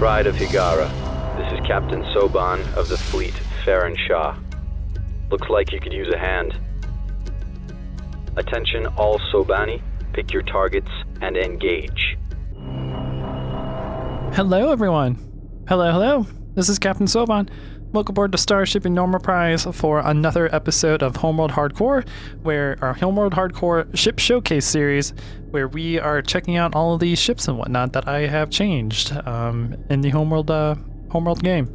Pride of Higara. This is Captain Soban of the fleet, Farron Shah. Looks like you could use a hand. Attention all Sobani, pick your targets and engage. Hello everyone. Hello. This is Captain Soban. Welcome aboard the Starship in Normal Prize for another episode of Homeworld Hardcore, where our Homeworld Hardcore ship showcase series, where we are checking out all of these ships and whatnot that I have changed in the Homeworld game.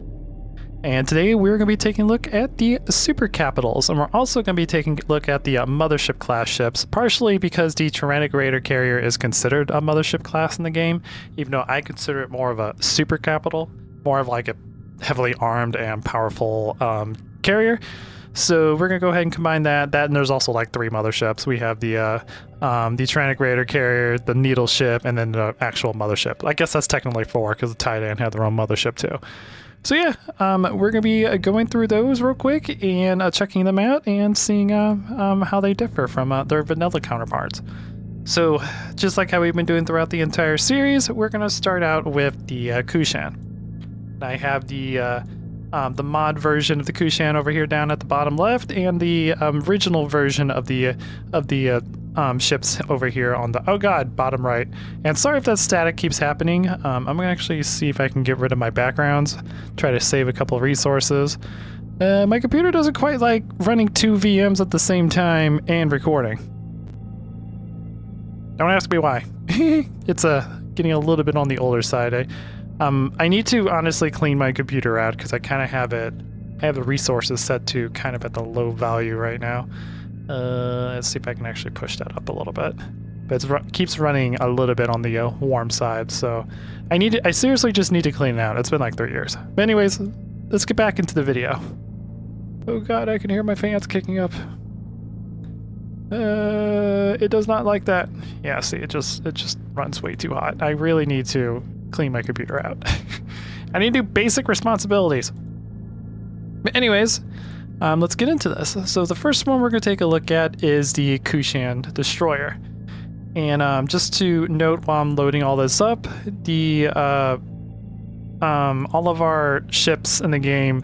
And today we're going to be taking a look at the Super Capitals, and we're also going to be taking a look at the Mothership class ships, partially because the Tyrannic Raider carrier is considered a Mothership class in the game, even though I consider it more of a Super Capital, more of like a heavily armed and powerful carrier. So we're gonna go ahead and combine that and there's also like 3 motherships. We have the Tyrannic Raider carrier, the Needle ship, and then the actual mothership. I guess that's technically 4 because the Titan had their own mothership too. So yeah, we're gonna be going through those real quick and checking them out and seeing how they differ from their vanilla counterparts. So just like how we've been doing throughout the entire series, we're gonna start out with the Kushan. I have the mod version of the Kushan over here down at the bottom left, and the original version of the ships over here on the bottom right. And sorry if that static keeps happening. I'm gonna actually see if I can get rid of my backgrounds, try to save a couple of resources. My computer doesn't quite like running 2 VMs at the same time and recording. Don't ask me why. It's getting a little bit on the older side. I need to honestly clean my computer out because I kind of have the resources set to kind of at the low value right now. Let's see if I can actually push that up a little bit. But it keeps running a little bit on the warm side, so I seriously just need to clean it out. It's been like 3 years. But anyways, let's get back into the video. Oh god, I can hear my fans kicking up. It does not like that. Yeah, see, it just runs way too hot. I really need to clean my computer out. I need to do basic responsibilities. But anyways, let's get into this. So the first one we're going to take a look at is the Kushan Destroyer. And just to note while I'm loading all this up, the all of our ships in the game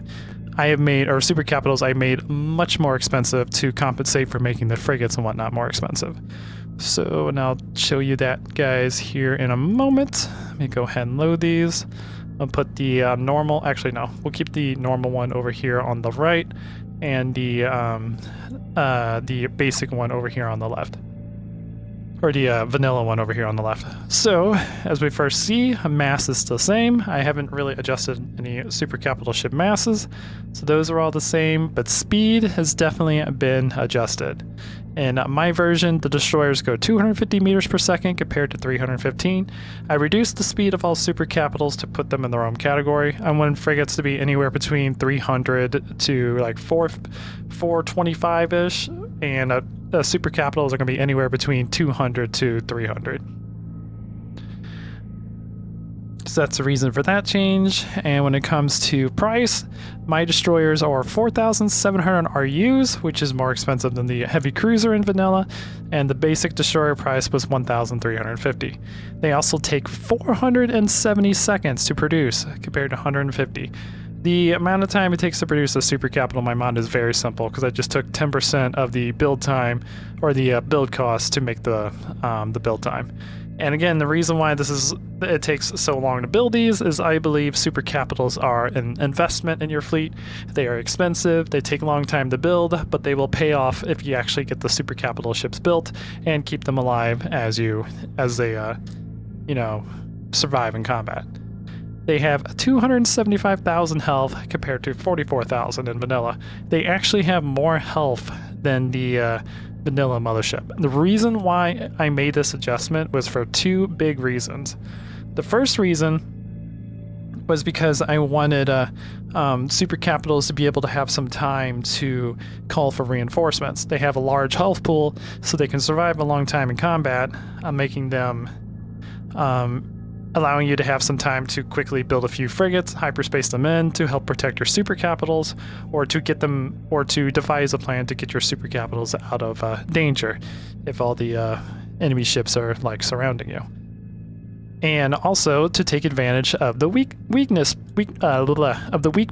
I have made, or super capitals I made much more expensive to compensate for making the frigates and whatnot more expensive. So, and I'll show you that, guys, here in a moment. Let me go ahead and load these. I'll put the normal, actually no, we'll keep the normal one over here on the right, and the basic one over here on the left. Or the vanilla one over here on the left. So, as we first see, mass is still the same. I haven't really adjusted any super capital ship masses, so those are all the same, but speed has definitely been adjusted. In my version, the destroyers go 250 meters per second compared to 315. I reduced the speed of all super capitals to put them in their own category. I want frigates to be anywhere between 300 to like 425-ish, and super capitals are going to be anywhere between 200 to 300. So that's the reason for that change. And when it comes to price, my destroyers are 4,700 RUs, which is more expensive than the heavy cruiser in vanilla, and the basic destroyer price was 1,350. They also take 470 seconds to produce compared to 150. The amount of time it takes to produce a super capital in my mod is very simple because I just took 10% of the build time, or the build cost, to make the build time. And again, the reason why it takes so long to build these is I believe super capitals are an investment in your fleet. They are expensive, they take a long time to build, but they will pay off if you actually get the super capital ships built and keep them alive as they survive in combat. They have 275,000 health compared to 44,000 in vanilla. They actually have more health than the vanilla mothership. The reason why I made this adjustment was for 2 big reasons. The first reason was because I wanted super capitals to be able to have some time to call for reinforcements. They have a large health pool, so they can survive a long time in combat. I'm making them allowing you to have some time to quickly build a few frigates, hyperspace them in to help protect your super capitals, or to get them, or to devise a plan to get your super capitals out of danger if all the enemy ships are like surrounding you. and also to take advantage of the weak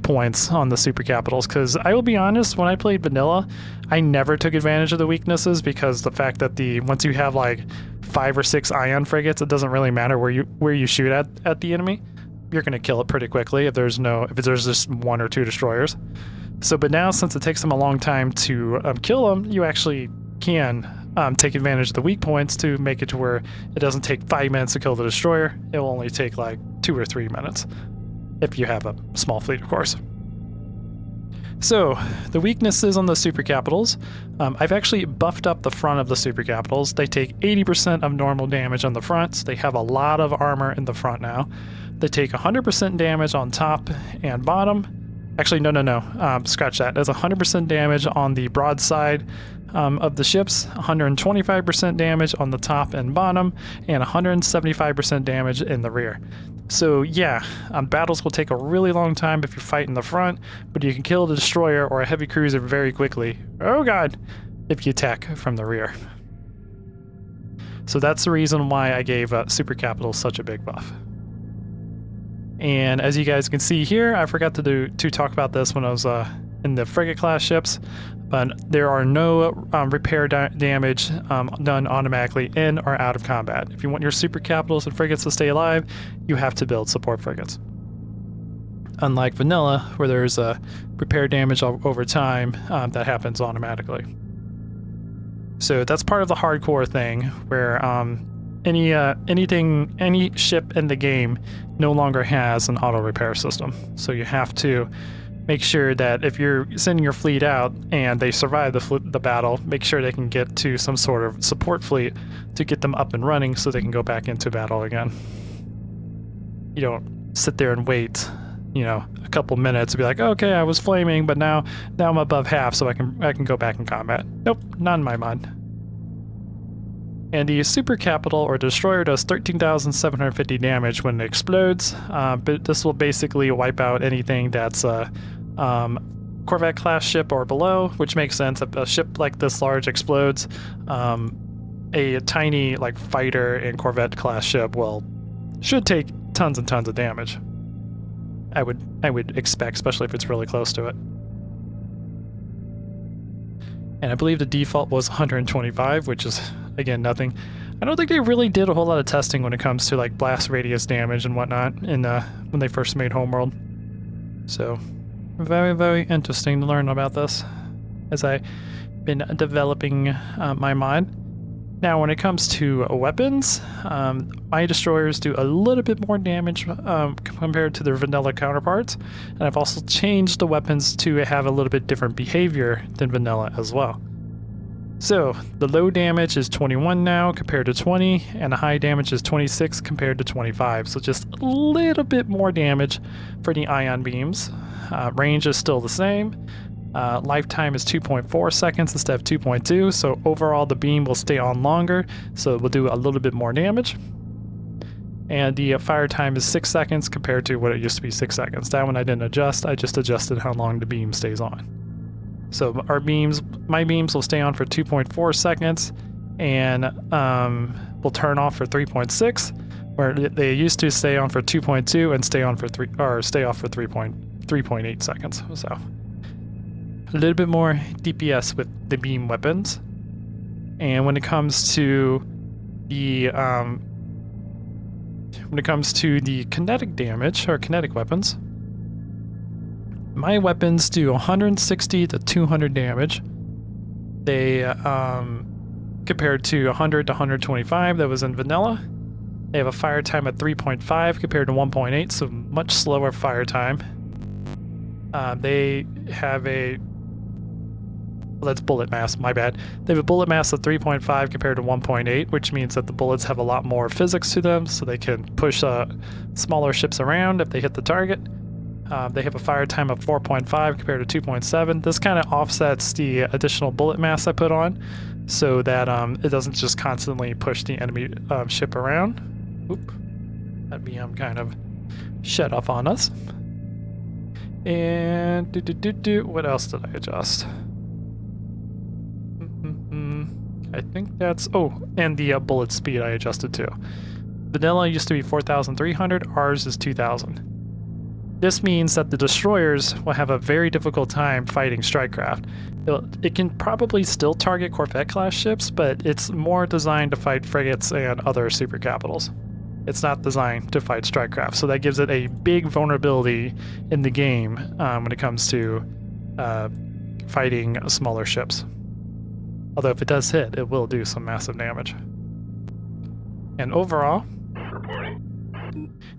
points on the super capitals. Because I will be honest, when I played vanilla, I never took advantage of the weaknesses, because the fact that once you have like 5 or 6 ion frigates, it doesn't really matter where you shoot at the enemy. You're gonna kill it pretty quickly if there's just 1 or 2 destroyers. So, but now, since it takes them a long time to kill them, you actually can take advantage of the weak points to make it to where it doesn't take 5 minutes to kill the destroyer. It will only take like 2 or 3 minutes, if you have a small fleet, of course. So, the weaknesses on the super capitals, I've actually buffed up the front of the super capitals. They take 80% of normal damage on the front. So they have a lot of armor in the front now. They take 100% damage on top and bottom. Actually, no. Scratch that. There's 100% damage on the broadside of the ships, 125% damage on the top and bottom, and 175% damage in the rear. So yeah, battles will take a really long time if you fight in the front, but you can kill the destroyer or a heavy cruiser very quickly. Oh god, if you attack from the rear. So that's the reason why I gave Super Capital such a big buff. And as you guys can see here, I forgot to talk about this when I was in the frigate class ships, but there are no repair damage done automatically in or out of combat. If you want your super capitals and frigates to stay alive, you have to build support frigates. Unlike vanilla, where there's repair damage over time, that happens automatically. So that's part of the hardcore thing, where any ship in the game no longer has an auto repair system. So you have to make sure that if you're sending your fleet out and they survive the battle, make sure they can get to some sort of support fleet to get them up and running so they can go back into battle again. You don't sit there and wait, a couple minutes to be like, okay, I was flaming, but now I'm above half, so I can go back in combat. Nope, not in my mind. And the super capital or destroyer does 13,750 damage when it explodes, but this will basically wipe out anything that's a Corvette class ship or below, which makes sense. If a ship like this large explodes, a tiny like fighter and Corvette class ship should take tons and tons of damage. I would expect, especially if it's really close to it. And I believe the default was 125, which is, again, nothing. I don't think they really did a whole lot of testing when it comes to like blast radius damage and whatnot when they first made Homeworld. So, very, very interesting to learn about this as I've been developing my mod. Now, when it comes to weapons, my destroyers do a little bit more damage compared to their vanilla counterparts, and I've also changed the weapons to have a little bit different behavior than vanilla as well. So, the low damage is 21 now compared to 20, and the high damage is 26 compared to 25, so just a little bit more damage for the ion beams. Range is still the same. Lifetime is 2.4 seconds instead of 2.2, so overall the beam will stay on longer, so it will do a little bit more damage. And the fire time is 6 seconds compared to what it used to be 6 seconds. That one I didn't adjust, I just adjusted how long the beam stays on. So my beams will stay on for 2.4 seconds and will turn off for 3.6, where they used to stay on for 2.2 and stay off for 3.8 seconds. So a little bit more DPS with the beam weapons. And when it comes to the kinetic damage or kinetic weapons, my weapons do 160 to 200 damage. They compared to 100 to 125 that was in vanilla. They have a fire time at 3.5 compared to 1.8, so much slower fire time. They have that's bullet mass, my bad. They have a bullet mass of 3.5 compared to 1.8, which means that the bullets have a lot more physics to them, so they can push smaller ships around if they hit the target. They have a fire time of 4.5 compared to 2.7. This kind of offsets the additional bullet mass I put on, so that it doesn't just constantly push the enemy ship around. Oop, that BM kind of shut off on us. And what else did I adjust? I think that's... Oh, and the bullet speed I adjusted too. Vanilla used to be 4,300, ours is 2,000. This means that the destroyers will have a very difficult time fighting strike craft. It can probably still target Corvette-class ships, but it's more designed to fight frigates and other super capitals. It's not designed to fight strike craft, so that gives it a big vulnerability in the game when it comes to fighting smaller ships. Although if it does hit, it will do some massive damage. And overall,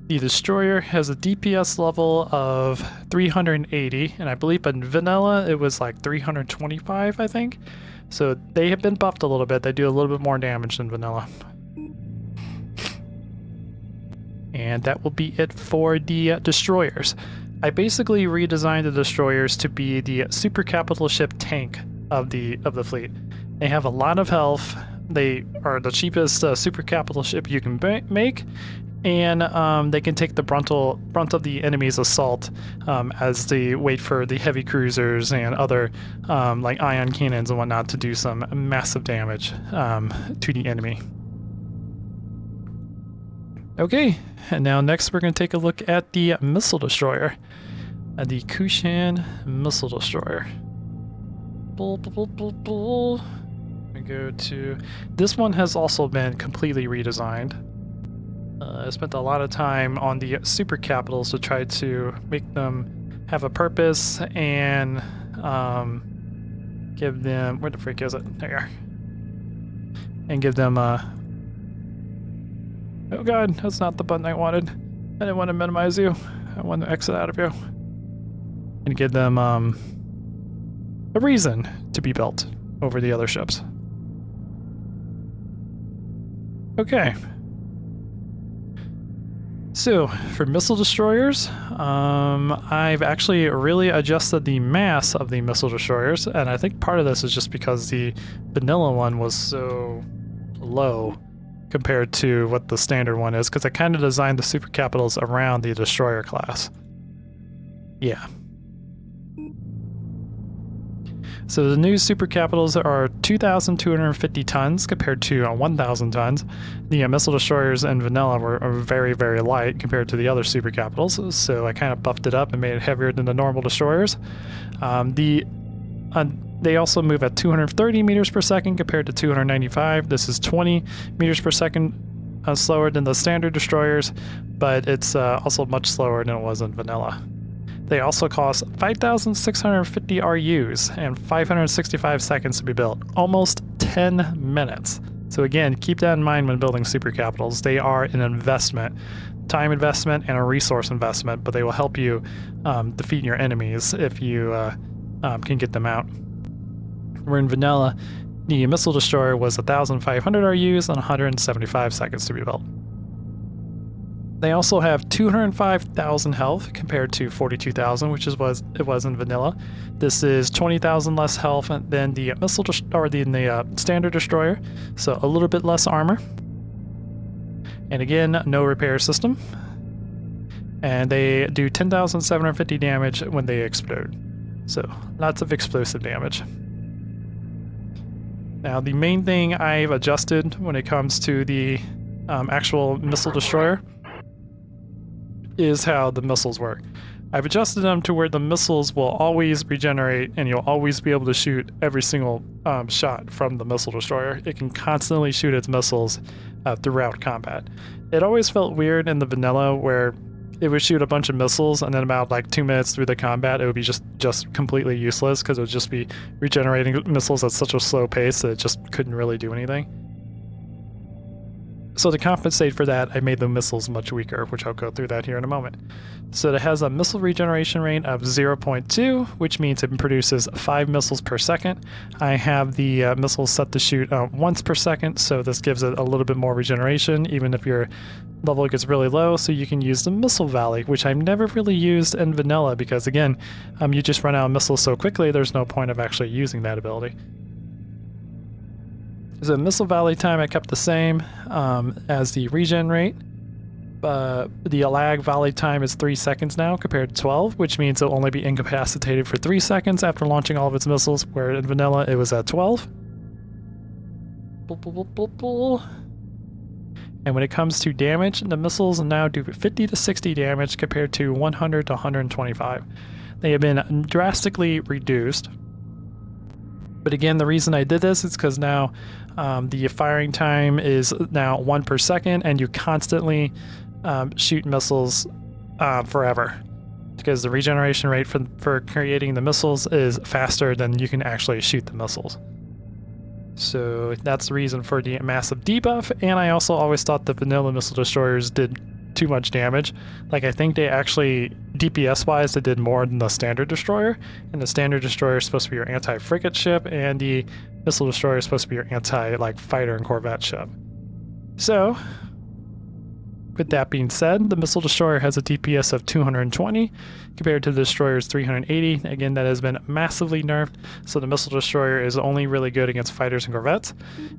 the destroyer has a DPS level of 380, and I believe in vanilla it was like 325, I think. So they have been buffed a little bit. They do a little bit more damage than vanilla. And that will be it for the destroyers. I basically redesigned the destroyers to be the super capital ship tank of the fleet. They have a lot of health. They are the cheapest super capital ship you can make, and they can take the brunt of the enemy's assault as they wait for the heavy cruisers and other like ion cannons and whatnot to do some massive damage to the enemy. Okay, and now next we're going to take a look at the missile destroyer, the Kushan missile destroyer. We go to this one has also been completely redesigned. I spent a lot of time on the super capitals to try to make them have a purpose and give them, where the freak is it? There you are. And give them oh god, that's not the button I wanted. I didn't want to minimize you. I want to exit out of you. And give them a reason to be built over the other ships. Okay. So, for missile destroyers, I've actually really adjusted the mass of the missile destroyers, and I think part of this is just because the vanilla one was so low compared to what the standard one is, because I kind of designed the super capitals around the destroyer class. Yeah. So the new super capitals are 2,250 tons compared to 1,000 tons. The missile destroyers in vanilla are very, very light compared to the other super capitals, so I kind of buffed it up and made it heavier than the normal destroyers. They also move at 230 meters per second compared to 295. This is 20 meters per second slower than the standard destroyers, but it's also much slower than it was in vanilla. They also cost 5,650 RUs and 565 seconds to be built, almost 10 minutes. So again, keep that in mind when building super capitals. They are an investment, time investment and a resource investment, but they will help you defeat your enemies if you can get them out. Where in vanilla, the missile destroyer was 1,500 RUs and 175 seconds to be built. They also have 205,000 health compared to 42,000, which is what it was in vanilla. This is 20,000 less health than the missile or the standard destroyer, so a little bit less armor. And again, no repair system. And they do 10,750 damage when they explode. So lots of explosive damage. Now the main thing I've adjusted when it comes to the actual missile destroyer is how the missiles work. I've adjusted them to where the missiles will always regenerate and you'll always be able to shoot every single shot from the missile destroyer. It can constantly shoot its missiles throughout combat. It always felt weird in the vanilla where it would shoot a bunch of missiles and then about like 2 minutes through the combat it would be just completely useless because it would just be regenerating missiles at such a slow pace that it just couldn't really do anything. So to compensate for that, I made the missiles much weaker, which I'll go through that here in a moment. So it has a missile regeneration rate of 0.2, which means it produces 5 missiles per second. I have the missiles set to shoot once per second, so this gives it a little bit more regeneration, even if your level gets really low, so you can use the Missile Valley, which I've never really used in vanilla, because again, you just run out of missiles so quickly, there's no point of actually using that ability. So Missile Valley time I kept the same as the regen rate. The lag volley time is 3 seconds now compared to 12, which means it'll only be incapacitated for 3 seconds after launching all of its missiles, where in vanilla it was at 12. And when it comes to damage, the missiles now do 50 to 60 damage compared to 100 to 125. They have been drastically reduced. But again, the reason I did this is because now the firing time is now 1 per second, and you constantly shoot missiles forever. Because the regeneration rate for creating the missiles is faster than you can actually shoot the missiles. So that's the reason for the massive debuff, and I also always thought the vanilla missile destroyers did too much damage. Like, I think they actually, DPS wise, they did more than the standard destroyer, and the standard destroyer is supposed to be your anti-frigate ship, and the missile destroyer is supposed to be your anti-fighter and corvette ship. So, with that being said, the missile destroyer has a DPS of 220 compared to the destroyer's 380. Again, that has been massively nerfed, so the missile destroyer is only really good against fighters and corvettes.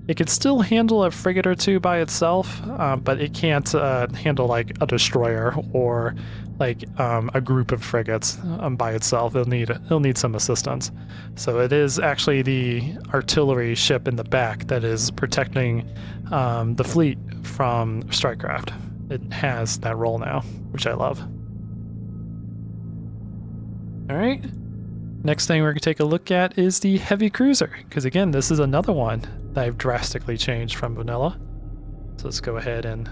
It can still handle a frigate or two by itself, but it can't handle like a destroyer or like a group of frigates by itself. It'll need some assistance. So it is actually the artillery ship in the back that is protecting the fleet from strikecraft. It has that role now, which I love. Alright, next thing we're going to take a look at is the heavy cruiser, because again, this is another one that I've drastically changed from vanilla. So let's go ahead and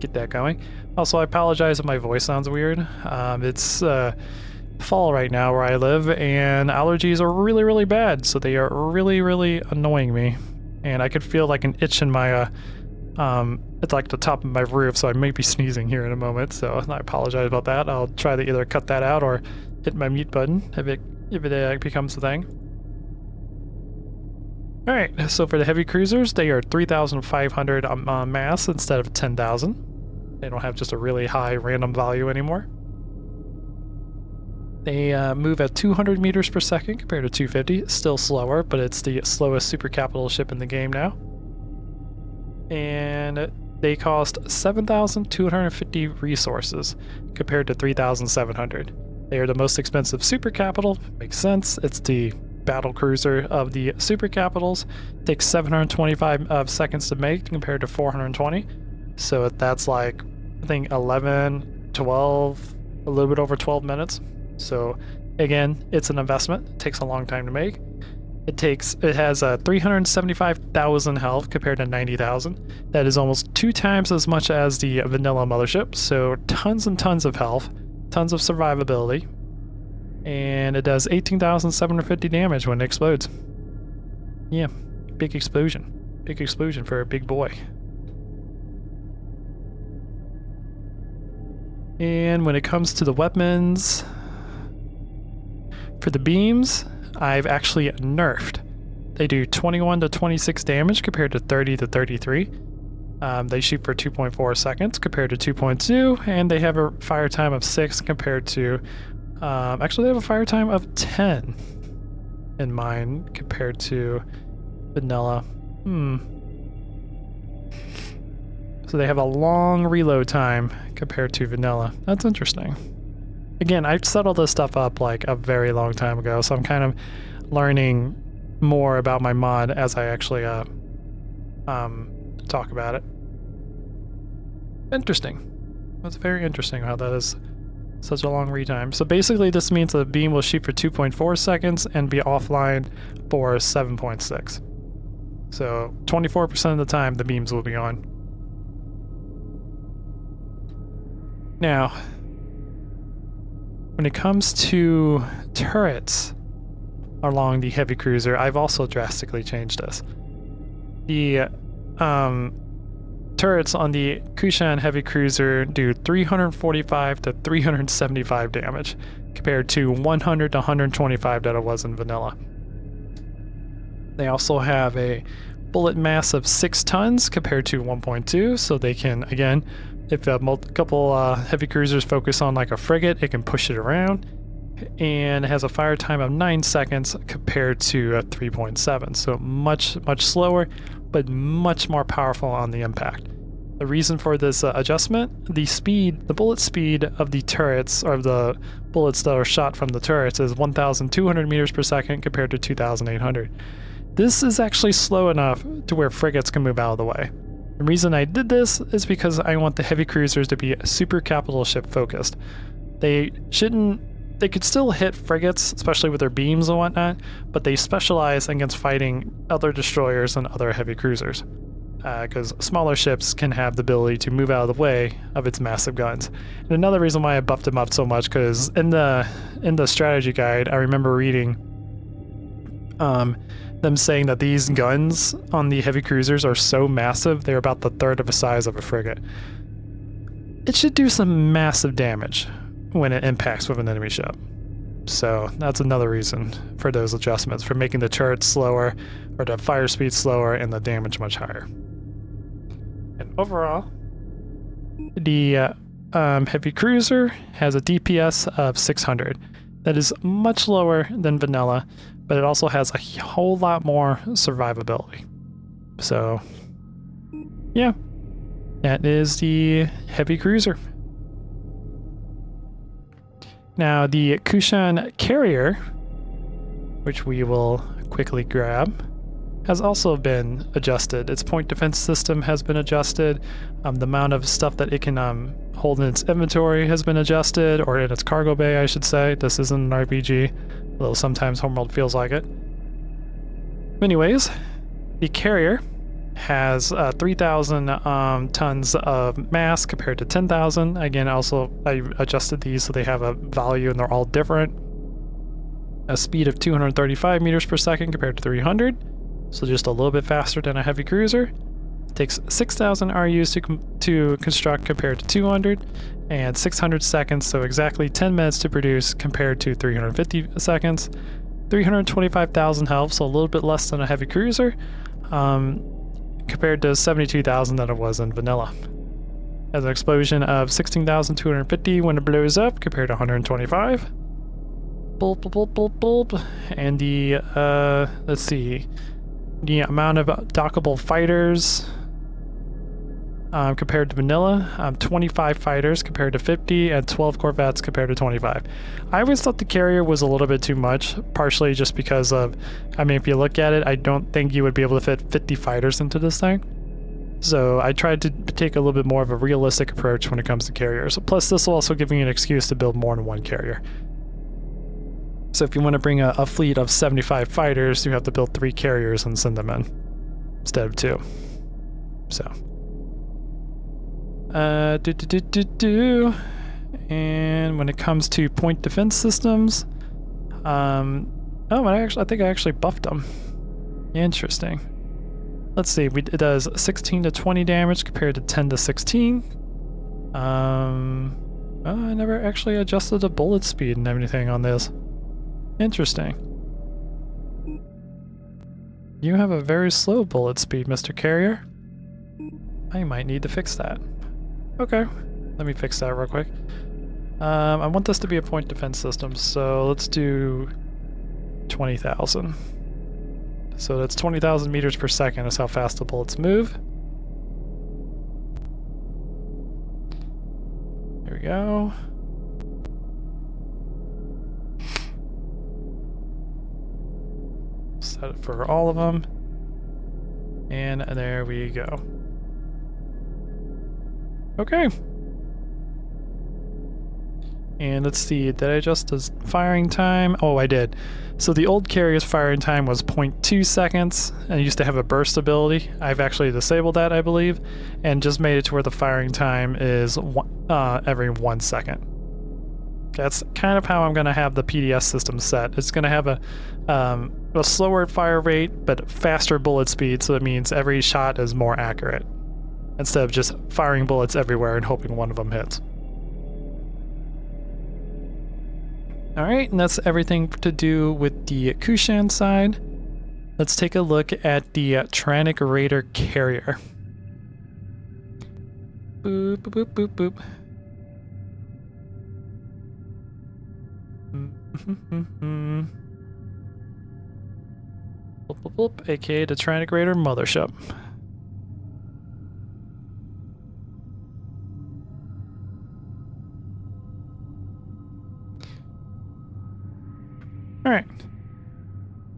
get that going. Also, I apologize if my voice sounds weird. It's fall right now where I live, and allergies are really, really bad, so they are really, really annoying me. And I could feel like an itch in my it's like the top of my roof, so I may be sneezing here in a moment, so I apologize about that. I'll try to either cut that out or hit my mute button if it becomes a thing. Alright, so for the heavy cruisers, they are 3,500 mass instead of 10,000. They don't have just a really high random value anymore. They move at 200 meters per second compared to 250. It's still slower, but it's the slowest super capital ship in the game now. And they cost 7,250 resources compared to 3,700. They are the most expensive super capital. Makes sense. It's the battle cruiser of the super capitals. It takes 725 seconds to make compared to 420. So that's like, I think 11, 12, a little bit over 12 minutes. So again, it's an investment. It takes a long time to make. It has 375,000 health compared to 90,000. That is almost 2 times as much as the vanilla mothership. So tons and tons of health, tons of survivability, and it does 18,750 damage when it explodes. Yeah, big explosion. Big explosion for a big boy. And when it comes to the weapons, for the beams, I've actually nerfed. They do 21 to 26 damage compared to 30 to 33. They shoot for 2.4 seconds compared to 2.2, and they have a fire time of 6 compared to... actually, they have a fire time of 10 in mine compared to vanilla. So they have a long reload time compared to vanilla. That's interesting. Again, I've settled this stuff up like a very long time ago, so I'm kind of learning more about my mod as I actually talk about it. Interesting. That's very interesting how that is such a long read time. So basically this means the beam will shoot for 2.4 seconds and be offline for 7.6. So 24% of the time the beams will be on. Now, when it comes to turrets along the heavy cruiser, I've also drastically changed this. The turrets on the Kushan heavy cruiser do 345 to 375 damage compared to 100 to 125 that it was in vanilla. They also have a bullet mass of 6 tons compared to 1.2, so they can, again, if a couple heavy cruisers focus on like a frigate, it can push it around. And it has a fire time of 9 seconds compared to 3.7. So much slower, but much more powerful on the impact. The reason for this adjustment, the bullet speed of the turrets, or the bullets that are shot from the turrets, is 1,200 meters per second compared to 2,800. This is actually slow enough to where frigates can move out of the way. The reason I did this is because I want the heavy cruisers to be super capital ship focused. They could still hit frigates, especially with their beams and whatnot, but they specialize against fighting other destroyers and other heavy cruisers. Because smaller ships can have the ability to move out of the way of its massive guns. And another reason why I buffed them up so much, because in the strategy guide, I remember reading them saying that these guns on the heavy cruisers are so massive, they're about the third of the size of a frigate. It should do some massive damage when it impacts with an enemy ship. So that's another reason for those adjustments, for making the turret slower, or the fire speed slower, and the damage much higher. And overall, the heavy cruiser has a DPS of 600. That is much lower than vanilla, but it also has a whole lot more survivability. So, yeah, that is the heavy cruiser. Now, the Kushan carrier, which we will quickly grab, has also been adjusted. Its point defense system has been adjusted. The amount of stuff that it can hold in its inventory has been adjusted, or in its cargo bay, I should say. This isn't an RPG, although sometimes Homeworld feels like it. Anyways, the carrier has 3,000 tons of mass compared to 10,000. Again, also I adjusted these so they have a value and they're all different. A speed of 235 meters per second compared to 300, so just a little bit faster than a heavy cruiser. It takes 6,000 RUs to construct compared to 200, and 600 seconds, so exactly 10 minutes to produce compared to 350 seconds. 325,000 health, so a little bit less than a heavy cruiser, compared to 72,000 that it was in vanilla. Has an explosion of 16,250 when it blows up compared to 125. Bulp, bulp, bulp, bulp. And the, let's see, the amount of dockable fighters compared to vanilla, 25 fighters compared to 50, and 12 corvettes compared to 25. I always thought the carrier was a little bit too much, partially just because of, I mean, if you look at it, I don't think you would be able to fit 50 fighters into this thing. So I tried to take a little bit more of a realistic approach when it comes to carriers. Plus, this will also give you an excuse to build more than one carrier. So if you want to bring a fleet of 75 fighters, you have to build 3 carriers and send them in instead of 2. So. And when it comes to point defense systems, I think I actually buffed them. Interesting. Let's see, it does 16 to 20 damage compared to 10 to 16. I never actually adjusted the bullet speed and everything on this. Interesting. You have a very slow bullet speed, Mr. Carrier. I might need to fix that. Okay, let me fix that real quick. I want this to be a point defense system, so let's do 20,000. So that's 20,000 meters per second is how fast the bullets move. There we go. Set it for all of them. And there we go. Okay. And let's see, did I adjust the firing time? Oh, I did. So the old carrier's firing time was 0.2 seconds, and it used to have a burst ability. I've actually disabled that, I believe, and just made it to where the firing time is every 1 second. That's kind of how I'm going to have the PDS system set. It's going to have a slower fire rate, but faster bullet speed, so that means every shot is more accurate, instead of just firing bullets everywhere and hoping one of them hits. Alright, and that's everything to do with the Kushan side. Let's take a look at the Tyrannic Raider carrier. Boop, boop, boop, boop, boop. Boop, boop, boop, aka the Tyrannic Raider Mothership. Alright.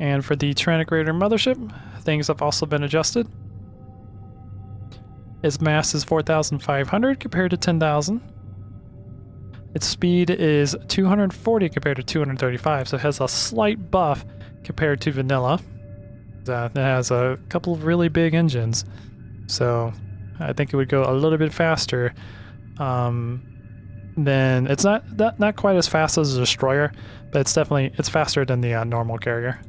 And for the Tyrannic Raider Mothership, things have also been adjusted. Its mass is 4,500 compared to 10,000. Its speed is 240 compared to 235, so it has a slight buff compared to vanilla. It has a couple of really big engines, so I think it would go a little bit faster. Then it's not quite as fast as a destroyer, but it's faster than the normal carrier.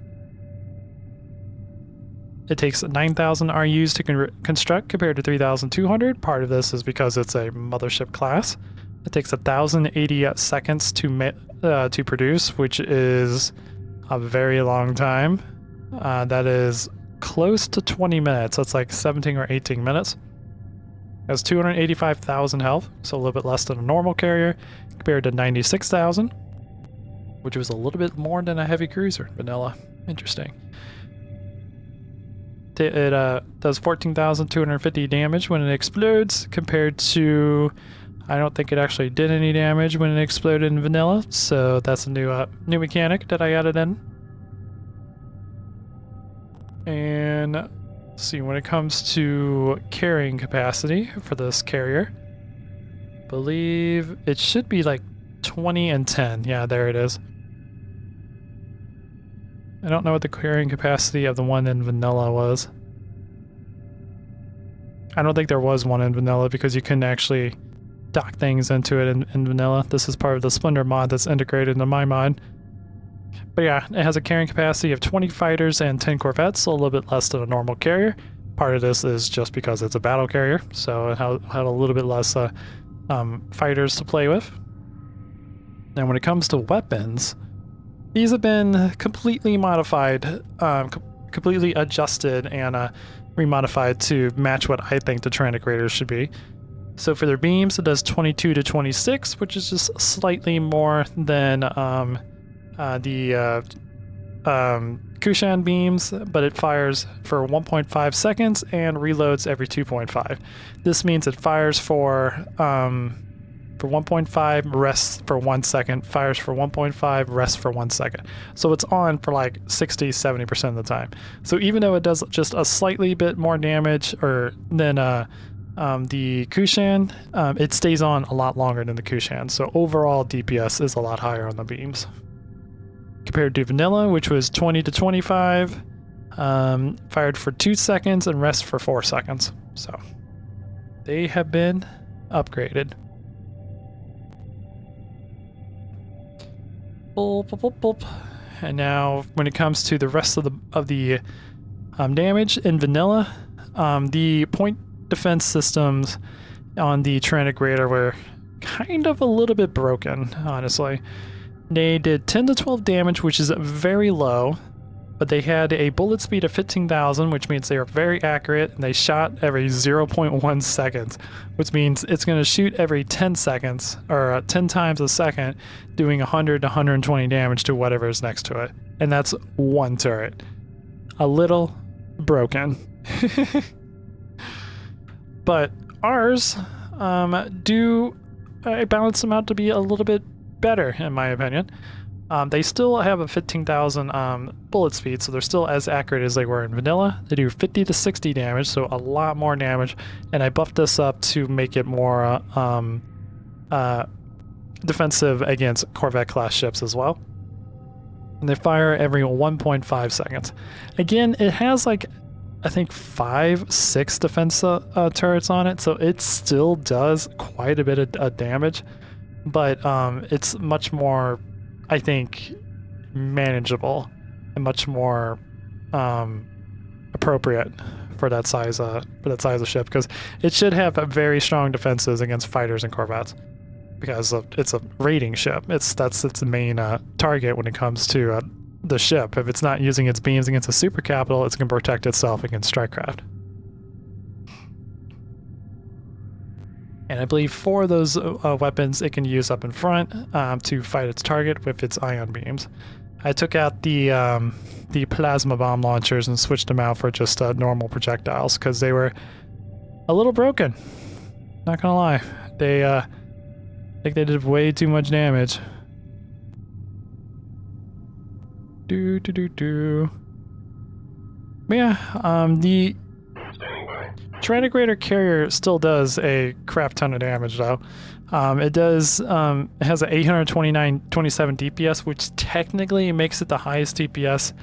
It takes 9,000 RUs to construct compared to 3,200. Part of this is because it's a mothership class. It takes 1,080 seconds to produce, which is a very long time. That is close to 20 minutes. That's like 17 or 18 minutes. It has 285,000 health, so a little bit less than a normal carrier, compared to 96,000, which was a little bit more than a heavy cruiser in vanilla. Interesting. It does 14,250 damage when it explodes, compared to, I don't think it actually did any damage when it exploded in vanilla, so that's a new mechanic that I added in. And let's see, when it comes to carrying capacity for this carrier, I believe it should be like 20 and 10. Yeah, there it is. I don't know what the carrying capacity of the one in vanilla was. I don't think there was one in vanilla because you couldn't actually dock things into it in vanilla. This is part of the Splendor mod that's integrated into my mod. But yeah, it has a carrying capacity of 20 fighters and 10 corvettes, so a little bit less than a normal carrier. Part of this is just because it's a battle carrier, so it had a little bit less fighters to play with. And when it comes to weapons, these have been completely modified, completely adjusted and remodified to match what I think the Tyrannic Raiders should be. So for their beams, it does 22 to 26, which is just slightly more than the Kushan beams, but it fires for 1.5 seconds and reloads every 2.5. This means it fires for 1.5, rests for 1 second, fires for 1.5, rests for 1 second. So it's on for like 60-70% of the time. So even though it does just a slightly bit more damage than the Kushan, it stays on a lot longer than the Kushan. So overall DPS is a lot higher on the beams. Compared to vanilla, which was 20 to 25, fired for 2 seconds and rest for 4 seconds. So they have been upgraded. Boop, boop, boop, boop. And now when it comes to the rest of the damage in vanilla, the point defense systems on the Tyrannic Raider were kind of a little bit broken, honestly. They did 10 to 12 damage, which is very low, but they had a bullet speed of 15,000, which means they are very accurate, and they shot every 0.1 seconds, which means it's going to shoot every 10 seconds, or 10 times a second, doing 100 to 120 damage to whatever is next to it. And that's one turret. A little broken. But ours do balance them out to be a little bit better, in my opinion. They still have a 15,000 bullet speed, so they're still as accurate as they were in vanilla. They do 50 to 60 damage, so a lot more damage, and I buffed this up to make it more defensive against Corvette class ships as well. And they fire every 1.5 seconds. Again, it has like, I think 5-6 defense turrets on it, so it still does quite a bit of damage, but it's much more, I think, manageable and much more appropriate for that size of ship, because it should have very strong defenses against fighters and corvettes, because it's a raiding ship. That's its main target when it comes to the ship. If it's not using its beams against a super capital, it's going to protect itself against strikecraft. And I believe 4 of those weapons it can use up in front to fight its target with its ion beams. I took out the plasma bomb launchers and switched them out for just normal projectiles because they were a little broken. Not gonna lie, I think they did way too much damage. But yeah, Trantigrator carrier still does a crap ton of damage though. It does, it has an 827 DPS, which technically makes it the highest DPS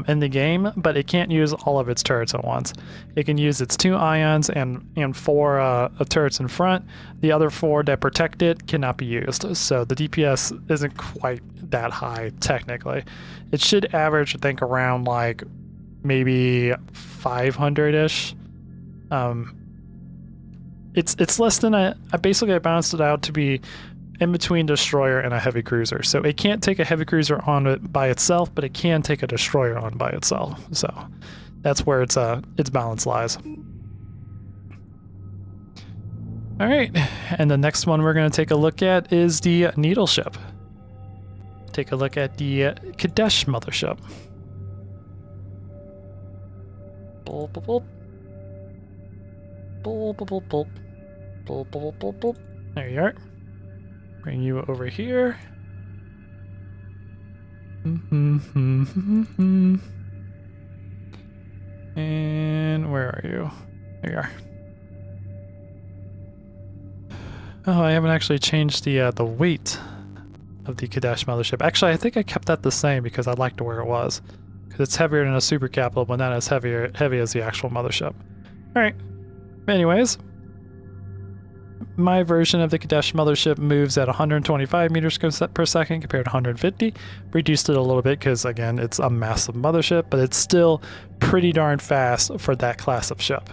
in the game, but it can't use all of its turrets at once. It can use its 2 ions and 4 turrets in front. The other 4 that protect it cannot be used, so the DPS isn't quite that high technically. It should average, I think, around like maybe 500-ish. It's less than I basically balanced it out to be in between destroyer and a heavy cruiser. So it can't take a heavy cruiser on it by itself, but it can take a destroyer on by itself. So that's where its balance lies. All right, and the next one we're going to take a look at is the needle ship. Take a look at the Kadesh Mothership. Boop, boop, boop. Boop, boop, boop, boop. Boop, boop, boop, boop, boop. There you are. Bring you over here. And where are you? There you are. Oh, I haven't actually changed the weight of the Kadesh Mothership. Actually, I think I kept that the same because I liked where it was. Because it's heavier than a super capital, but not as heavy as the actual mothership. Alright. Anyways, my version of the Kadesh Mothership moves at 125 meters per second compared to 150. Reduced it a little bit because, again, it's a massive mothership, but it's still pretty darn fast for that class of ship.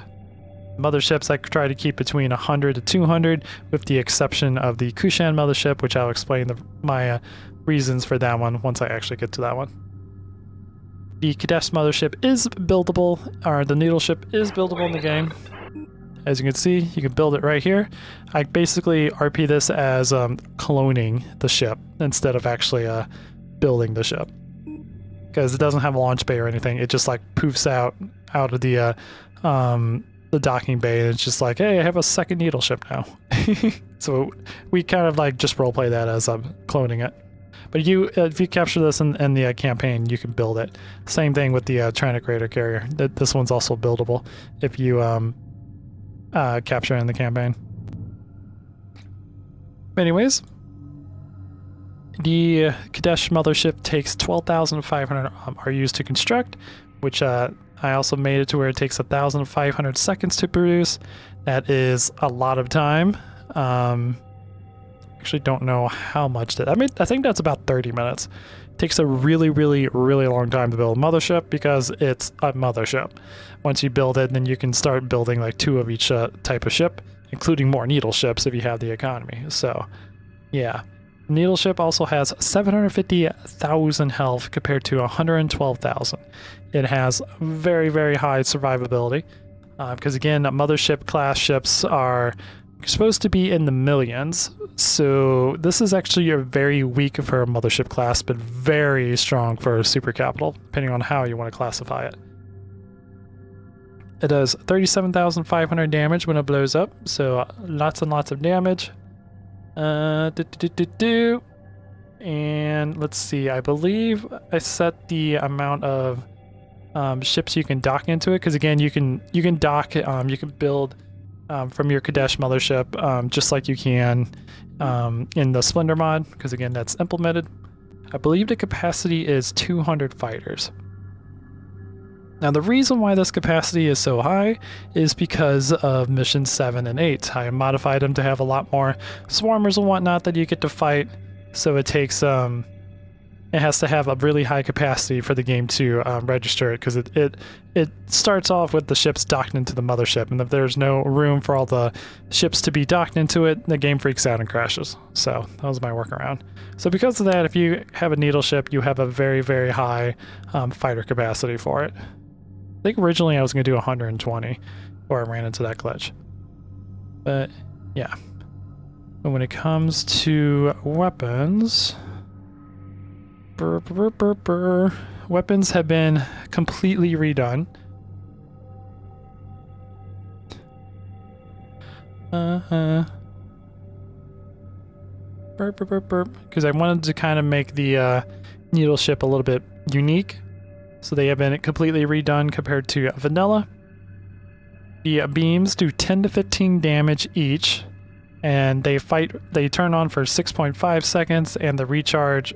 Motherships I try to keep between 100 to 200, with the exception of the Kushan Mothership, which I'll explain my reasons for that one once I actually get to that one. The Kadesh Mothership is buildable, or the needle ship is buildable in the game. As you can see, you can build it right here. I basically RP this as cloning the ship instead of actually building the ship, because it doesn't have a launch bay or anything. It just like poofs out of the docking bay, and it's just like, hey, I have a second needle ship now. So we kind of like just roleplay that as I'm cloning it. But if you capture this in the campaign, you can build it. Same thing with the Trantigrator carrier. This one's also buildable if you capture it in the campaign. Anyways, the Kadesh Mothership takes 12,500 RUs to construct, which I also made it to where it takes 1,500 seconds to produce. That is a lot of time. Actually don't know how much that, I think that's about 30 minutes. It takes a really, really, really long time to build a mothership because it's a mothership. Once you build it, then you can start building like 2 of each type of ship, including more needle ships if you have the economy. So yeah, needle ship also has 750,000 health compared to 112,000. It has very, very high survivability because again, mothership class ships are supposed to be in the millions, so this is actually very weak for a mothership class, but very strong for a super capital, depending on how you want to classify it. It does 37,500 damage when it blows up, so lots and lots of damage. And let's see, I believe I set the amount of ships you can dock into it, because again, you can dock, you can build from your Kadesh Mothership, just like you can in the Splendor mod, because again, that's implemented. I believe the capacity is 200 fighters. Now, the reason why this capacity is so high is because of missions 7 and 8. I modified them to have a lot more swarmers and whatnot that you get to fight, so it takes it has to have a really high capacity for the game to register it, because it starts off with the ships docked into the mothership, and if there's no room for all the ships to be docked into it, the game freaks out and crashes. So that was my workaround. So because of that, if you have a needle ship, you have a very, very high fighter capacity for it. I think originally I was going to do 120, or I ran into that glitch. But yeah. But when it comes to weapons, weapons have been completely redone. Because I wanted to kind of make the needle ship a little bit unique. So they have been completely redone compared to vanilla. The beams do 10 to 15 damage each, and they turn on for 6.5 seconds, and the recharge,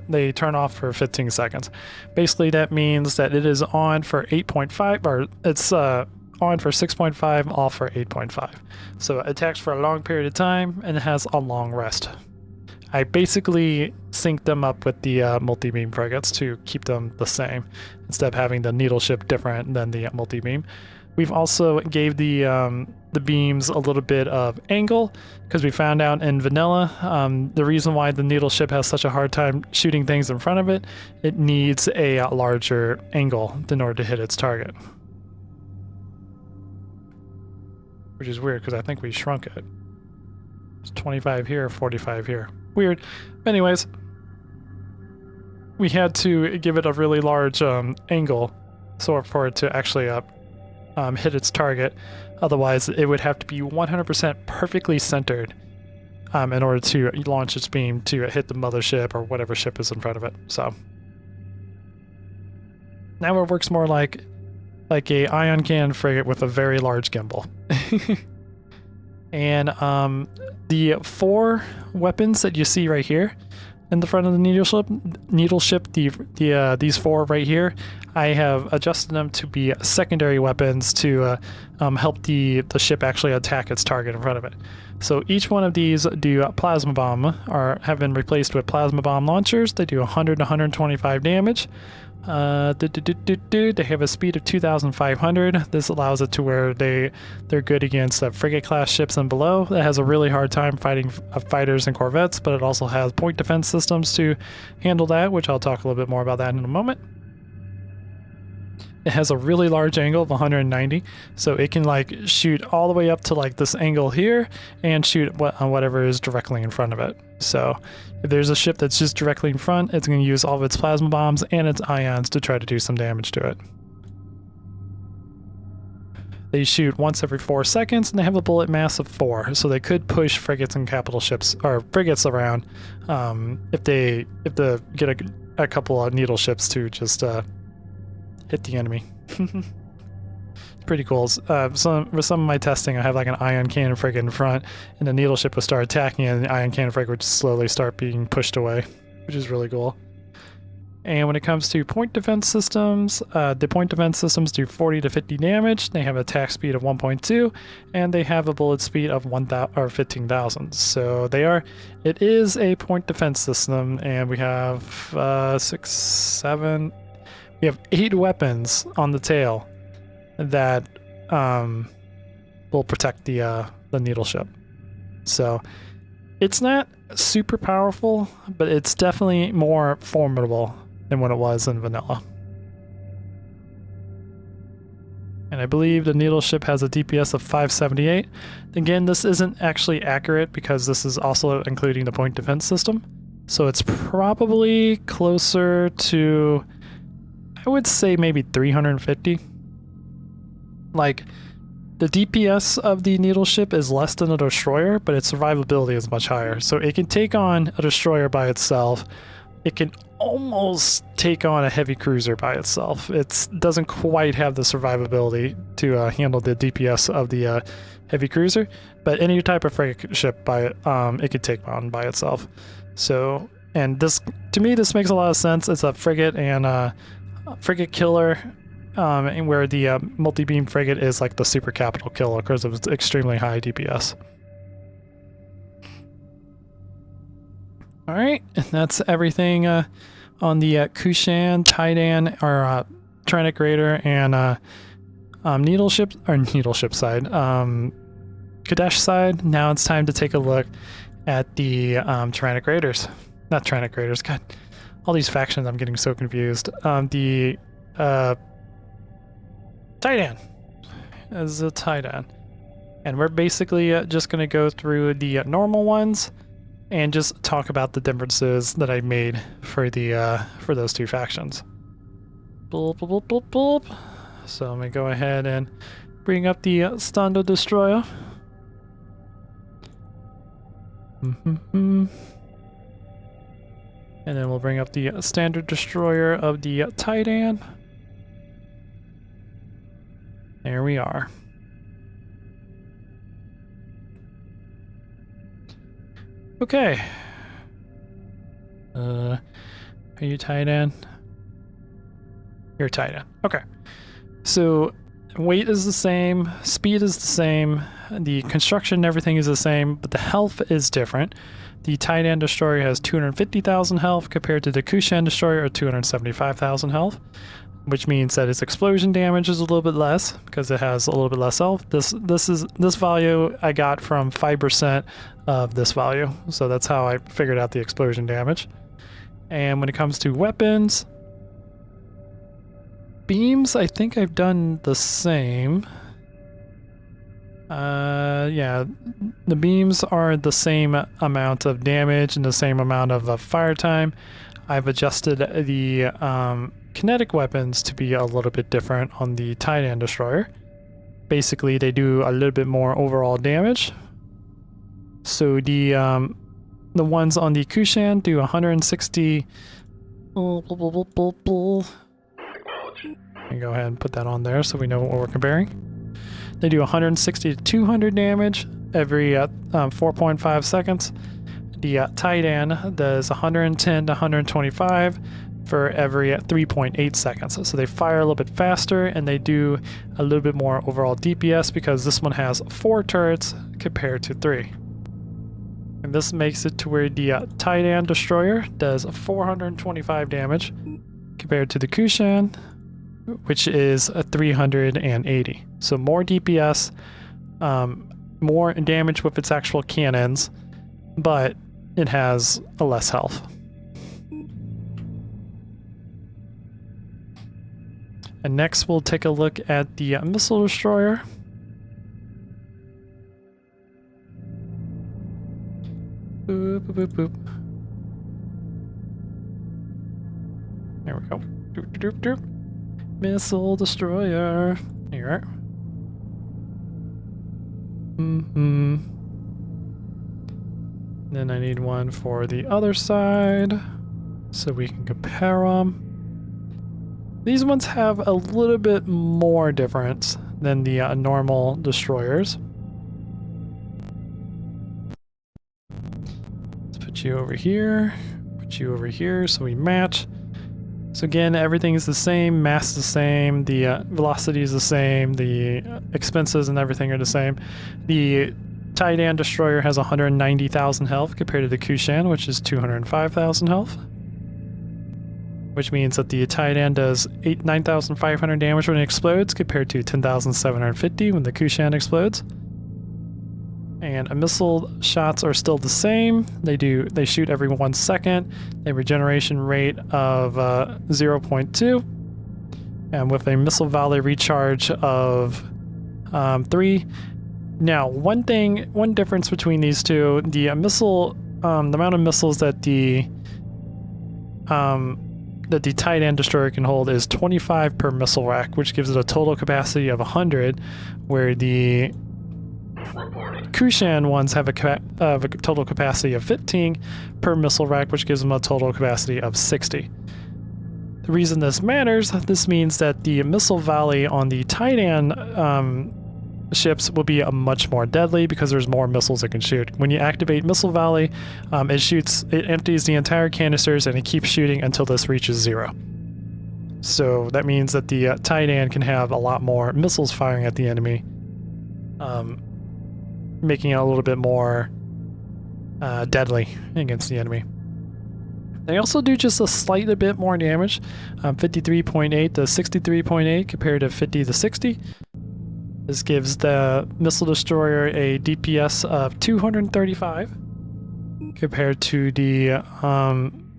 they turn off for 15 seconds. Basically, that means that it is on for 8.5, or it's on for 6.5, off for 8.5. So it attacks for a long period of time, and it has a long rest. I basically synced them up with the multi-beam frigates to keep them the same, instead of having the needle ship different than the multi-beam. We've also gave the beams a little bit of angle, because we found out in vanilla the reason why the needle ship has such a hard time shooting things in front of it, it needs a larger angle in order to hit its target. Which is weird, because I think we shrunk it. It's 25 here, 45 here. Weird. Anyways, we had to give it a really large angle so for it to actually hit its target. Otherwise, it would have to be 100% perfectly centered in order to launch its beam to hit the mothership or whatever ship is in front of it. So now it works more like a ion cannon frigate with a very large gimbal. And the 4 weapons that you see right here in the front of the needle ship, these 4 right here, I have adjusted them to be secondary weapons to help the ship actually attack its target in front of it. So each one of these do plasma bomb, or have been replaced with plasma bomb launchers. They do 100 to 125 damage. They have a speed of 2,500. This allows it to where they're good against frigate class ships and below. It has a really hard time fighting fighters and corvettes, but it also has point defense systems to handle that, which I'll talk a little bit more about that in a moment. It has a really large angle of 190, so it can shoot all the way up to this angle here and shoot on whatever is directly in front of it. So if there's a ship that's just directly in front, it's going to use all of its plasma bombs and its ions to try to do some damage to it. They shoot once every 4 seconds, and they have a bullet mass of 4, so they could push frigates and capital ships or frigates around if they get a couple of needle ships to just hit the enemy. Pretty cool. With some of my testing, I have an ion cannon frigate in front, and the needle ship would start attacking it, and the ion cannon frigate would slowly start being pushed away, which is really cool. And when it comes to point defense systems, the point defense systems do 40 to 50 damage. They have an attack speed of 1.2, and they have a bullet speed of 15,000. So it is a point defense system, and we have 6, 7. We have 8 weapons on the tail that will protect the needle ship. So it's not super powerful, but it's definitely more formidable than what it was in vanilla. And I believe the needle ship has a DPS of 578. Again, this isn't actually accurate because this is also including the point defense system. So it's probably closer to, I would say maybe 350. The DPS of the needle ship is less than a destroyer, but its survivability is much higher. So it can take on a destroyer by itself. It can almost take on a heavy cruiser by itself. It doesn't quite have the survivability to handle the DPS of the heavy cruiser, but any type of frigate ship it could take on by itself. So, and this, to me, this makes a lot of sense. It's a frigate and frigate killer, and where the multi-beam frigate is the super capital killer because of its extremely high DPS. All right, and that's everything on the Kushan, Titan, or Trinic Raider, and needle ship side. Kadesh side. Now it's time to take a look at the Trinic Raiders. Not Trinic Raiders. God, all these factions, I'm getting so confused. The Titan is a Titan, and we're basically just going to go through the normal ones and just talk about the differences that I made for those 2 factions. Boop, boop, boop, boop, boop. So let me go ahead and bring up the Stando Destroyer. And then we'll bring up the Standard Destroyer of the Titan. There we are. Okay. Are you tied in? You're tied in. Okay. So weight is the same, speed is the same, the construction and everything is the same, but the health is different. The Titan Destroyer has 250,000 health compared to the Kushan Destroyer at 275,000 health, which means that its explosion damage is a little bit less because it has a little bit less health. This value I got from 5% of this value, so that's how I figured out the explosion damage. And when it comes to weapons, beams, I think I've done the same. Yeah, the beams are the same amount of damage and the same amount of fire time. I've adjusted the kinetic weapons to be a little bit different on the Titan Destroyer. Basically, they do a little bit more overall damage. So the ones on the Kushan do 160. And go ahead and put that on there so we know what we're comparing. They do 160 to 200 damage every 4.5 seconds. The Titan does 110 to 125 for every 3.8 seconds. So they fire a little bit faster and they do a little bit more overall DPS because this one has 4 turrets compared to 3. And this makes it to where the Titan Destroyer does 425 damage compared to the Kushan, which is a 380. So more DPS, more damage with its actual cannons, but it has a less health. And next we'll take a look at the Missile Destroyer. Boop, boop, boop, boop. There we go. Doop, doop, doop, doop. Missile Destroyer. There you are. Then I need one for the other side so we can compare them. These ones have a little bit more difference than the normal destroyers. Let's put you over here, put you over here so we match. So again, everything is the same, mass is the same, the velocity is the same, the expenses and everything are the same. The Titan Destroyer has 190,000 health compared to the Kushan, which is 205,000 health. Which means that the Titan does 9,500 damage when it explodes compared to 10,750 when the Kushan explodes. And missile shots are still the same. They shoot every 1 second. They have a regeneration rate of 0.2. And with a missile volley recharge of 3. Now, one difference between these two, the missile, the amount of missiles that the Titan Destroyer can hold is 25 per missile rack, which gives it a total capacity of 100, where the Kushan ones have a total capacity of 15 per missile rack, which gives them a total capacity of 60. The reason this matters, this means that the missile volley on the Titan ships will be much more deadly because there's more missiles it can shoot. When you activate missile volley, it empties the entire canisters and it keeps shooting until this reaches 0. So that means that the Titan can have a lot more missiles firing at the enemy, making it a little bit more deadly against the enemy. They also do just a slight bit more damage, 53.8 to 63.8 compared to 50 to 60. This gives the Missile Destroyer a DPS of 235 compared to the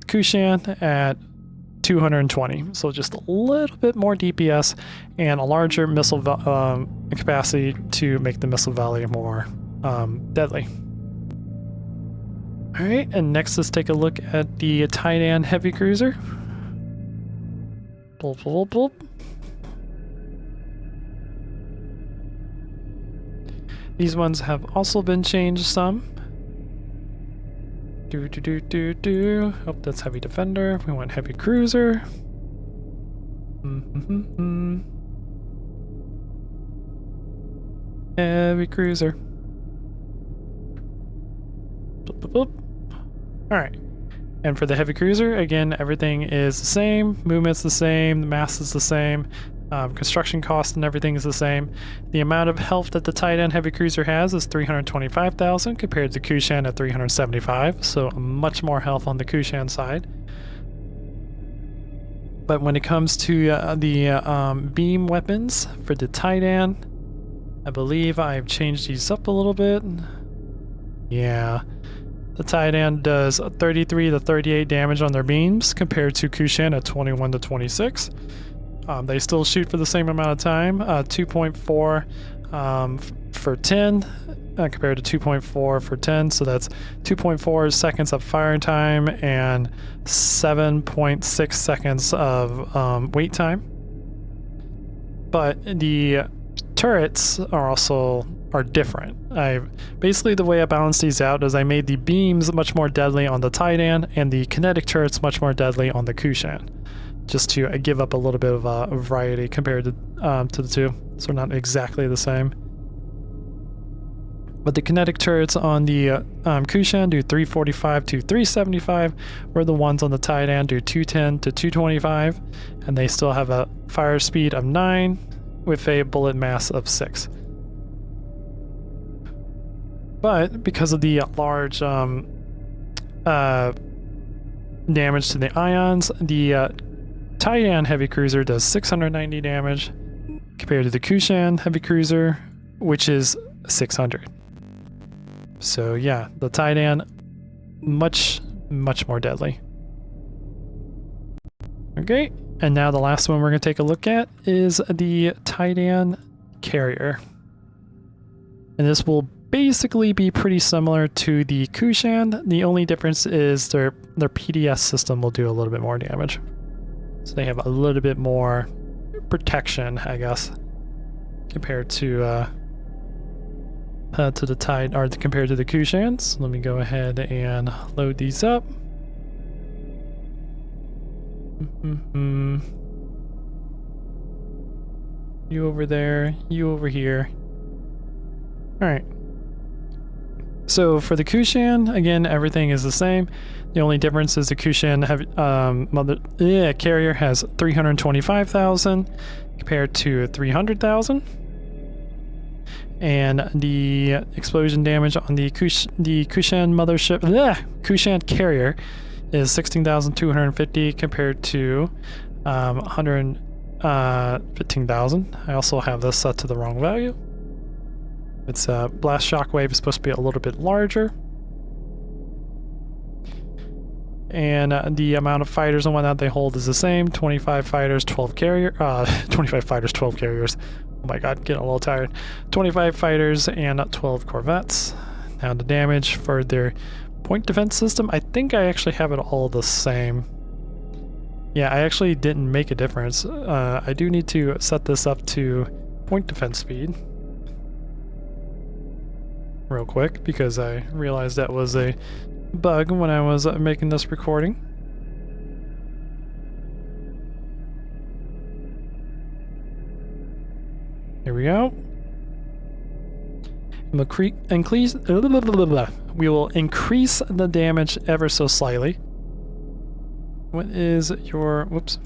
Kushan at 220. So just a little bit more DPS and a larger missile capacity to make the missile volley more deadly. Alright, and next let's take a look at the Titan Heavy Cruiser. Boop, boop, boop. These ones have also been changed some. Oh, that's Heavy Defender. We want Heavy Cruiser. Heavy Cruiser. Boop, boop, boop. Alright. And for the heavy cruiser, again, everything is the same. Movement's the same. The mass is the same. Construction cost and everything is the same. The amount of health that the Titan heavy cruiser has is 325,000 compared to Kushan at 375, so much more health on the Kushan side. But when it comes to the beam weapons for the Titan, I believe I've changed these up a little bit. Yeah. The Titan does 33 to 38 damage on their beams compared to Kushan at 21 to 26. They still shoot for the same amount of time, 2.4 for 10 compared to 2.4 for 10, so that's 2.4 seconds of firing time and 7.6 seconds of wait time. But the turrets are different. Basically the way I balanced these out is I made the beams much more deadly on the Titan and the kinetic turrets much more deadly on the Kushan, just to give up a little bit of variety compared to the two, so not exactly the same. But the kinetic turrets on the Kushan do 345 to 375, where the ones on the Titan do 210 to 225, and they still have a fire speed of 9 with a bullet mass of 6. But because of the large damage to the ions, the Titan heavy cruiser does 690 damage compared to the Kushan heavy cruiser, which is 600. So yeah, the Titan much more deadly. Okay, and now the last one we're going to take a look at is the Titan carrier. And this will basically be pretty similar to the Kushan. The only difference is their PDS system will do a little bit more damage. So they have a little bit more protection, I guess, compared to the Titan, or compared to the Kushans. Let me go ahead and load these up. You over there, you over here. Alright. So for the Kushan, again, everything is the same. The only difference is the Kushan carrier has 325,000 compared to 300,000. And the explosion damage on the Kushan mothership, Kushan carrier, is 16,250 compared to 115,000. I also have this set to the wrong value. Its blast shockwave is supposed to be a little bit larger. And the amount of fighters and whatnot they hold is the same. 25 fighters, 12 carriers. Oh my god, getting a little tired. 25 fighters and 12 corvettes. Now the damage for their point defense system, I think I actually have it all the same. Yeah, I actually didn't make a difference. I do need to set this up to point defense speed real quick, because I realized that was a bug when I was making this recording. Here we go. We will increase the damage ever so slightly. What is your... whoops.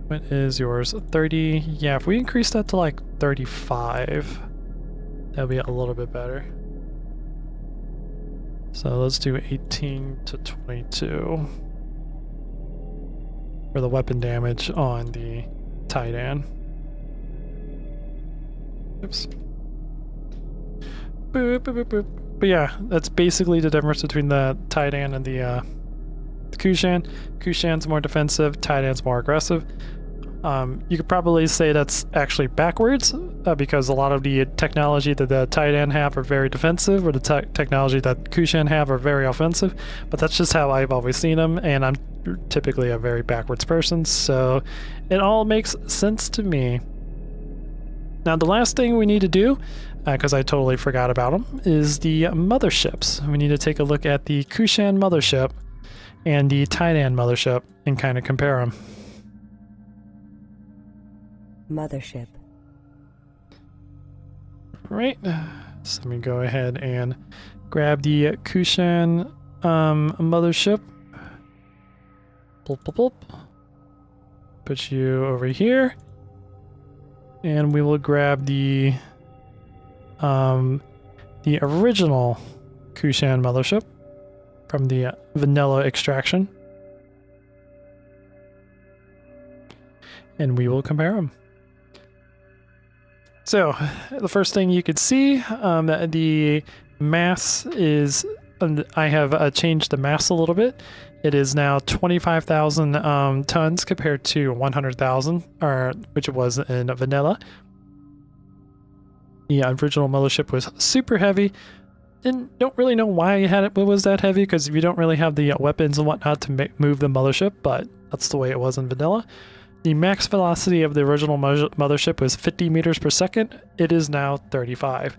What is yours? 30. Yeah, if we increase that to like 35, that'll be a little bit better. So let's do 18 to 22 for the weapon damage on the Titan. Oops. Boop, boop, boop, boop. But yeah, that's basically the difference between the Titan and the Kushan. Kushan's more defensive, Titan's more aggressive. You could probably say that's actually backwards, because a lot of the technology that the Titan have are very defensive, or the technology that Kushan have are very offensive, but that's just how I've always seen them, and I'm typically a very backwards person, so it all makes sense to me. Now the last thing we need to do, because I totally forgot about them, is the motherships. We need to take a look at the Kushan mothership and the Titan mothership and kind of compare them. Mothership. Right. So let me go ahead and grab the Kushan mothership. Blop, blop, blop. Put you over here. And we will grab the original Kushan mothership from the vanilla extraction. And we will compare them. So, the first thing you could see, the mass is, I have changed the mass a little bit. It is now 25,000 tons compared to 100,000, which it was in vanilla. The original mothership was super heavy. And don't really know why it was that heavy, because you don't really have the weapons and whatnot to move the mothership, but that's the way it was in vanilla. The max velocity of the original mothership was 50 meters per second. It is now 35.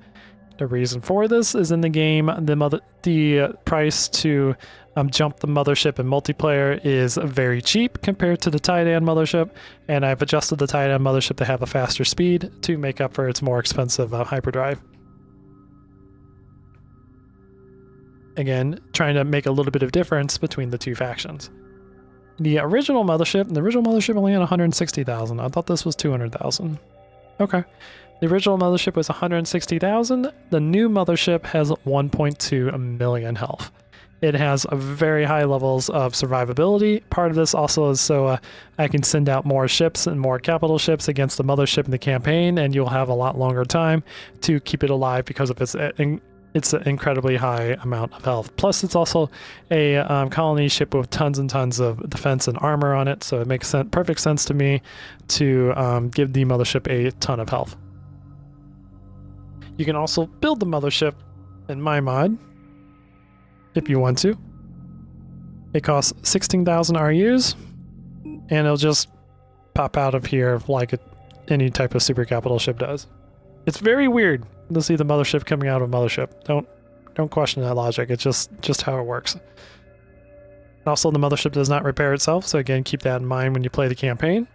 The reason for this is in the game, the price to jump the mothership in multiplayer is very cheap compared to the Titan mothership, and I've adjusted the Titan mothership to have a faster speed to make up for its more expensive hyperdrive. Again, trying to make a little bit of difference between the two factions. The original mothership only had 160,000. I thought this was 200,000. Okay. The original mothership was 160,000. The new mothership has 1.2 million health. It has very high levels of survivability. Part of this also is so I can send out more ships and more capital ships against the mothership in the campaign, and you'll have a lot longer time to keep it alive because of its an incredibly high amount of health. Plus, it's also a colony ship with tons and tons of defense and armor on it, so it makes perfect sense to me to give the mothership a ton of health. You can also build the mothership in my mod, if you want to. It costs 16,000 RUs, and it'll just pop out of here like any type of super capital ship does. It's very weird to see the mothership coming out of a mothership. Don't question that logic. It's just how it works. Also, the mothership does not repair itself, so again, keep that in mind when you play the campaign.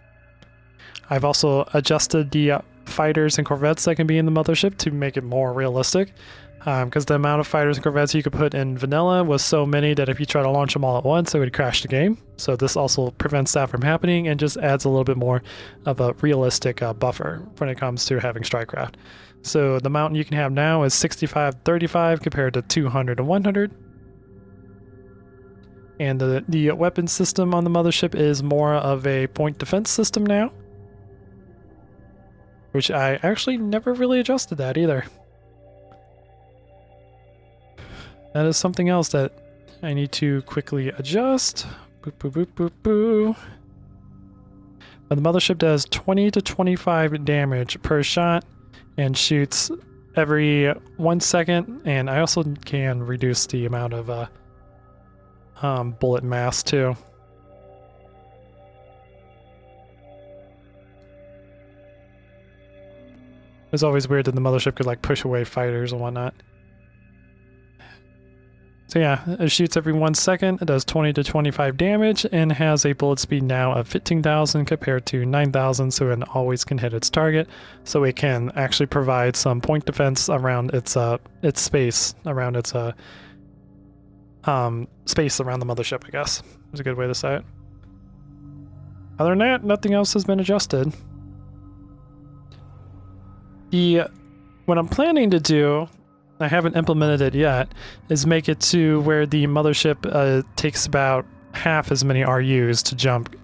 I've also adjusted the fighters and corvettes that can be in the mothership to make it more realistic, because the amount of fighters and corvettes you could put in vanilla was so many that if you try to launch them all at once, it would crash the game. So this also prevents that from happening and just adds a little bit more of a realistic buffer when it comes to having strikecraft. So the mountain you can have now is 65-35 compared to 200-100. And the weapon system on the mothership is more of a point defense system now, which I actually never really adjusted that either. That is something else that I need to quickly adjust. Boop, boop, boop, boop, boop. But the mothership does 20 to 25 damage per shot and shoots every 1 second, and I also can reduce the amount of bullet mass too. It was always weird that the mothership could like push away fighters and whatnot. So yeah, it shoots every 1 second, it does 20 to 25 damage, and has a bullet speed now of 15,000 compared to 9,000, so it always can hit its target. So it can actually provide some point defense around its space, around its space around the mothership, I guess. Is a good way to say it. Other than that, nothing else has been adjusted. What I'm planning to do, I haven't implemented it yet, is make it to where the mothership takes about half as many RUs to jump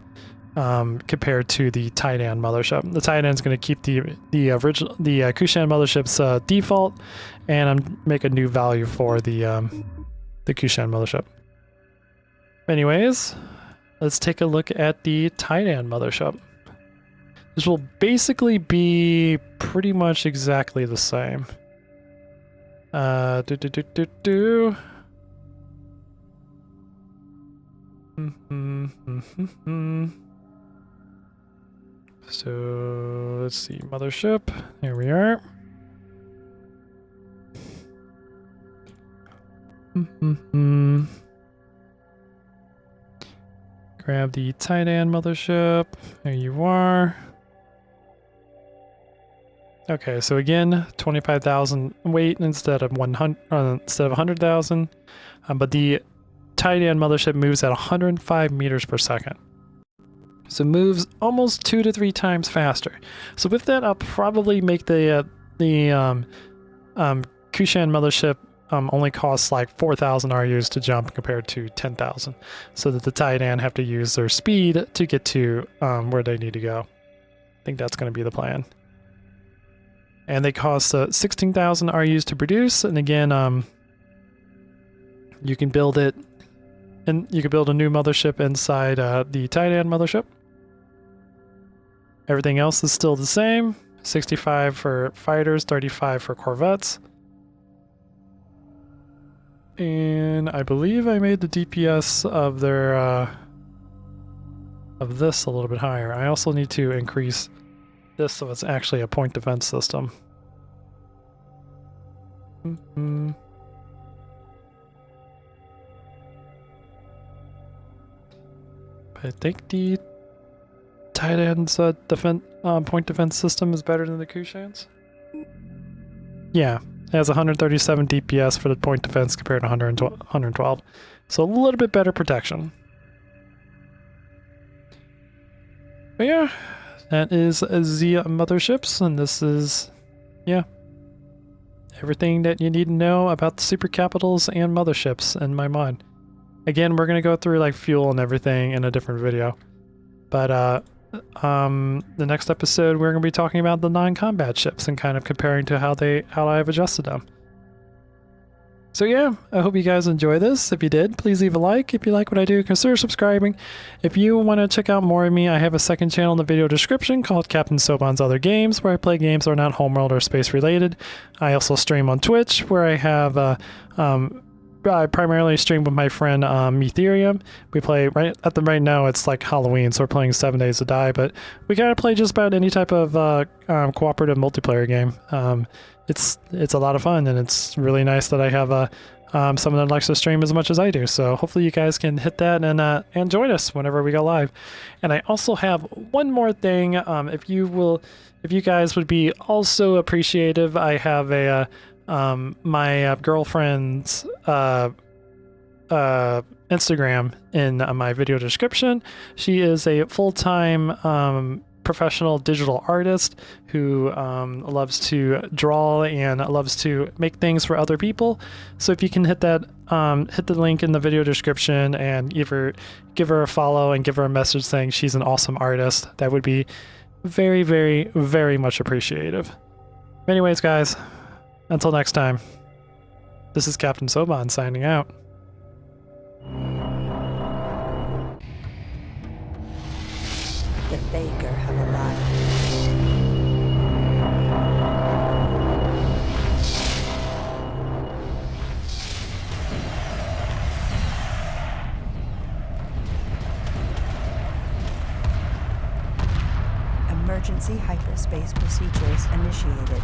compared to the Titan mothership. The Titan's going to keep the Kushan mothership's default, and make a new value for the Kushan mothership. Anyways, let's take a look at the Titan mothership. This will basically be pretty much exactly the same. So let's see, mothership. There we are. Grab the Titan mothership. There you are. Okay, so again, 25,000 weight instead of 100,000. But the Titan Mothership moves at 105 meters per second. So moves almost 2 to 3 times faster. So with that, I'll probably make the Kushan Mothership only costs like 4,000 RUs to jump compared to 10,000, so that the Titan have to use their speed to get to where they need to go. I think that's going to be the plan. And they cost 16,000 RUs to produce, and again, you can build it, and you can build a new mothership inside the Titan Mothership. Everything else is still the same. 65 for fighters, 35 for corvettes. And I believe I made the DPS of their of this a little bit higher. I also need to increase this so it's actually a point defense system. I think the Titan's point defense system is better than the Kushan's. Yeah, it has 137 DPS for the point defense compared to 112. So a little bit better protection. But yeah, that is the Motherships, and this is, yeah, everything that you need to know about the super capitals and motherships in my mod. Again, we're going to go through like fuel and everything in a different video. But the next episode we're going to be talking about the non-combat ships and kind of comparing to how I've adjusted them. So yeah, I hope you guys enjoy this. If you did, please leave a like. If you like what I do, consider subscribing. If you want to check out more of me, I have a second channel in the video description called Captain Soban's Other Games, where I play games that are not Homeworld or space related. I also stream on Twitch, where I have I primarily stream with my friend Motherships. We play right now it's like Halloween, so we're playing 7 Days to Die, but we kind of play just about any type of cooperative multiplayer game. It's a lot of fun, and it's really nice that I have someone that likes to stream as much as I do. So hopefully you guys can hit that and join us whenever we go live. And I also have one more thing. If you guys would be also appreciative, I have a my girlfriend's Instagram in my video description. She is a full-time professional digital artist who loves to draw and loves to make things for other people. So if you can hit that, hit the link in the video description and give her a follow and give her a message saying she's an awesome artist, that would be very, very, very much appreciative. Anyways, guys, until next time, this is Captain Soban signing out. The Thaker have arrived. Emergency hyperspace procedures initiated.